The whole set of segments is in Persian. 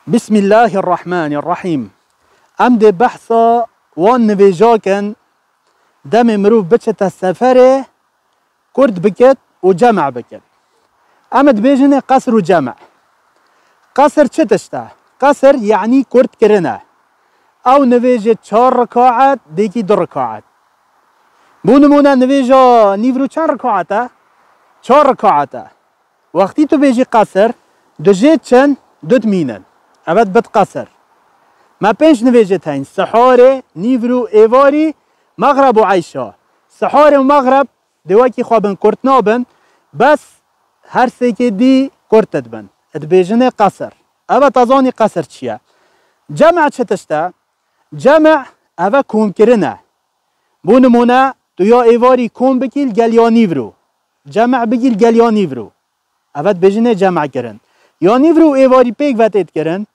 بسم الله الرحمن الرحيم. ام ده بحثا وان نویجاکن دم مروف بچه سفره کرد بکت و جمع بکت. امد بیجنه قصر و جمع. قصر چه تشته؟ قصر يعني کرد کرنه. او نویجه 4 رکاعت دیکی 2 رکاعت. بونمونه نویجه نیورو چند رکاعته؟ 4 رکاعته. وقتی تو بیجی قصر دو جید چند؟ دوت مینن. ابد بد قصر. ما پنج نویجه تاین سحاره نیورو ایواری مغرب و عیشا. سحاره و مغرب دواکی خوابن کرد نابن بس هر سه که دی کرد بن. اد بیجنه قصر. ابد تازانی قصر چیه؟ جمع چه تشته؟ جمع اوه کوم کرنه. بونمونه تو یا ایواری کوم بکیل گل یا نیورو. جمع بگیل گل یا نیورو. اوه بیجنه جمع کرن. یا نیورو ایواری پیک وطید کرن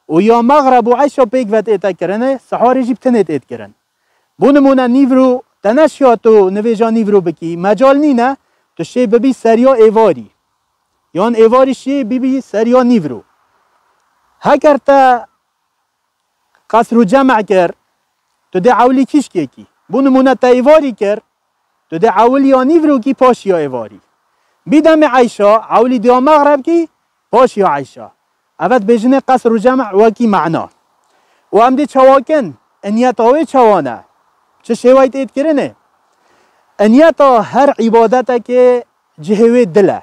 و یا مغرب و عشا پیک وطید کرنه سحاری جیب تنید اید کرن. بونمونه نیورو تنشیا تو نویجا نیورو بکی مجال نینه تو شی ببی سریا ایواری. یان ایواری شی ببی سریا نیورو. هکر تا قصر و جمع کر تو ده عولی کش کی بونمونه تا ایواری کر تو ده عولی یا نیورو کی پاش یا ایواری. بیدم عیشا عولی دیا مغرب کی پاش یا عیشا. اوت بیجنه قصر و جمع وکی معنا. و هم دی چواکن انیت آوه چوانه. چه شوایت اید کرنه؟ انیت هر عبادت که جهوه دله.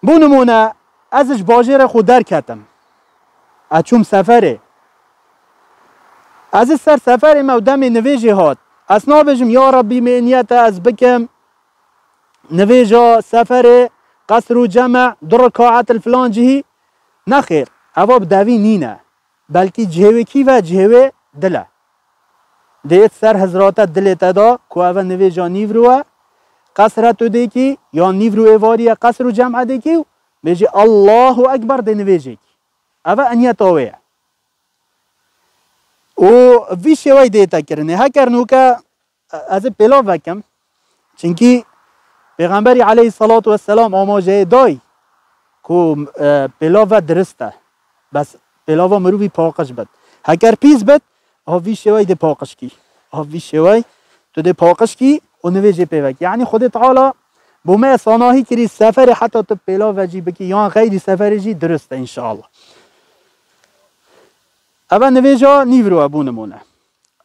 بونمونه ازش باجر خود در کتم. اچوم سفره. از سر سفر ما دم نویجه هات. اسنا بجم یا ربی می انیت از بکم نویجا سفر قصر و جمع 2 رکاعت الفلان جهی نخیر. اواب داوی نینه. بلکی جهوه کی و جهوه دله. دیت سر حضرات دلت دا که اوه نویجا نیوروه قصر تو دیکی یا نیورو ایواری قصر و جمع دیکی بیجی الله اکبر دی نویجه کی. اوه انیت آوه. و وی شوی دیتا کرنه. هکر نوکا از پیلاو وکم چنکی پیغمبری علیه الصلاة والسلام آماجه دای که پیلاو درسته بس پیلاو مروی پاقش بد. هکر پیز بد وی شوی دی پاقش کی. وی شوی تو دی پاقش کی و نویجه پیوک. یعنی خود تعالی بومه صناهی کری سفر حتی تو پیلاو جی بکی یا غیر سفر جی درسته انشاءالله. اول نویجا نیورو ابونمونه.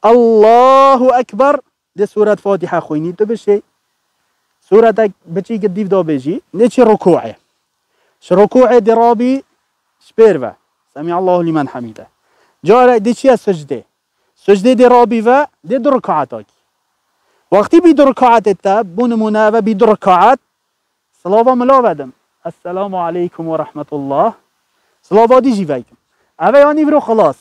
الله اکبر دی سورت فاتحه خوینی تو بشه. سورت بچی که دیو دا بجی نیچی رکوعه. رکوعه دی رابی شپیروه. سمیع الله لمن حمیده. جاره دی چی از سجده. سجده دی رابی و دی 2 رکعت آکی. وقتی بی 2 رکعت تا بونمونه و بی 2 رکعت صلاوا ملاودم. السلام علیکم و رحمت الله. صلاوا دیجی ویکم. اوه یا نیورو خلاص.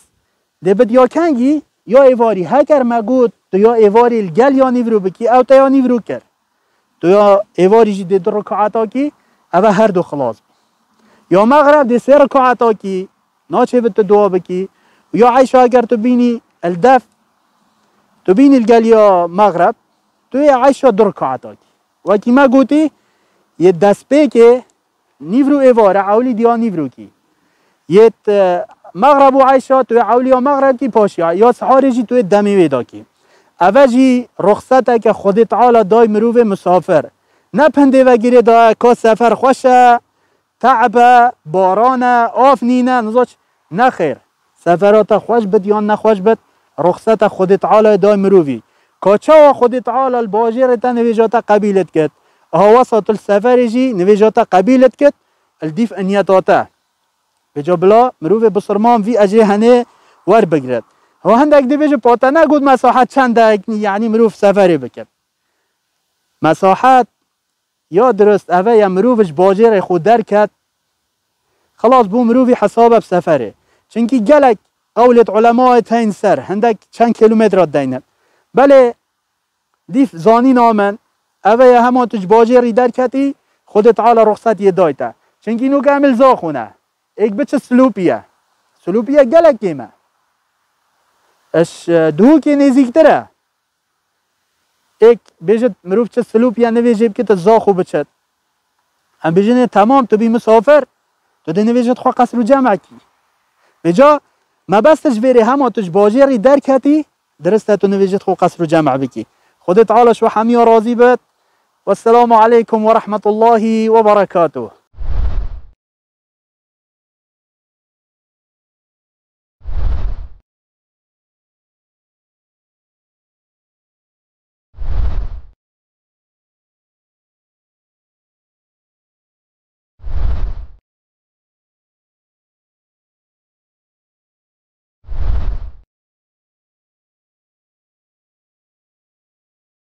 دی بد یا کنگی یا ایواری. هکر مگود تو یا ایواری الگل یا نیورو بکی او تا یا نیورو کر. تو یا ایواری جی دی 2 رکعت آکی اوه هر دو خلاص. یا مغرب دی 3 رکعت آکی ناچه بد تو دعا بکی. یا عیشا اگر تو بینی الدف تو بینی الگل یا مغرب تو یا عیشا 2 رکعت آکی. وکی ما گوتی یه دست پی که نیورو ایواره اولی دیا نیورو کی. یه مغرب و عیشا تو اولی و مغرب کی پاشی یا سحاری جی تو دمی ویدا کی. اوجی رخصته که خود تعالی دای مروف مسافر نپنده و گیره دای که سفر خوشه تعب باران آف نینه نزاچ نخیر سفرات خوش بد یا نخوش بد رخصت خود تعالی دای مروفی که چه خود تعالی الباجر تا نویجات قبیلت کد ها وسط السفر جی نویجات قبیلت کد الدیف انیتاته بجا بلا مروف بسرمان وی اجه هنه ور بگرد و هندک دیویج پاتا نگود مساحت چند یعنی مروف سفری بکن. مساحت یا درست اوه یا مروفش باجر خود در کد خلاص بو مروفی حساب سفره. چنکی گلک قولت علماء تین سر هندک چند کیلومتر دینه. بله دیف زانی نامن اوه یا همان تج باجری در کتی خود تعالی رخصت یه دایته. چنکی نو کامل زاخونه. ایک بچه سلوپیه. سلوپیه گلک کیمه. اش دو که نزدیکتره. ایک بیشت مروف چه سلوپیه نویجه که تزاخو بچت. هم بیشتر تمام تو بی مسافر تو دی نویجت خوا قصر و جمع کی. بجا ما بستش بری همه توش باجری درکتی درسته تو نویجت خو قصر و جمع بکی. خود تعالی شو حمی راضی بد. والسلام عليكم ورحمة الله وبركاته.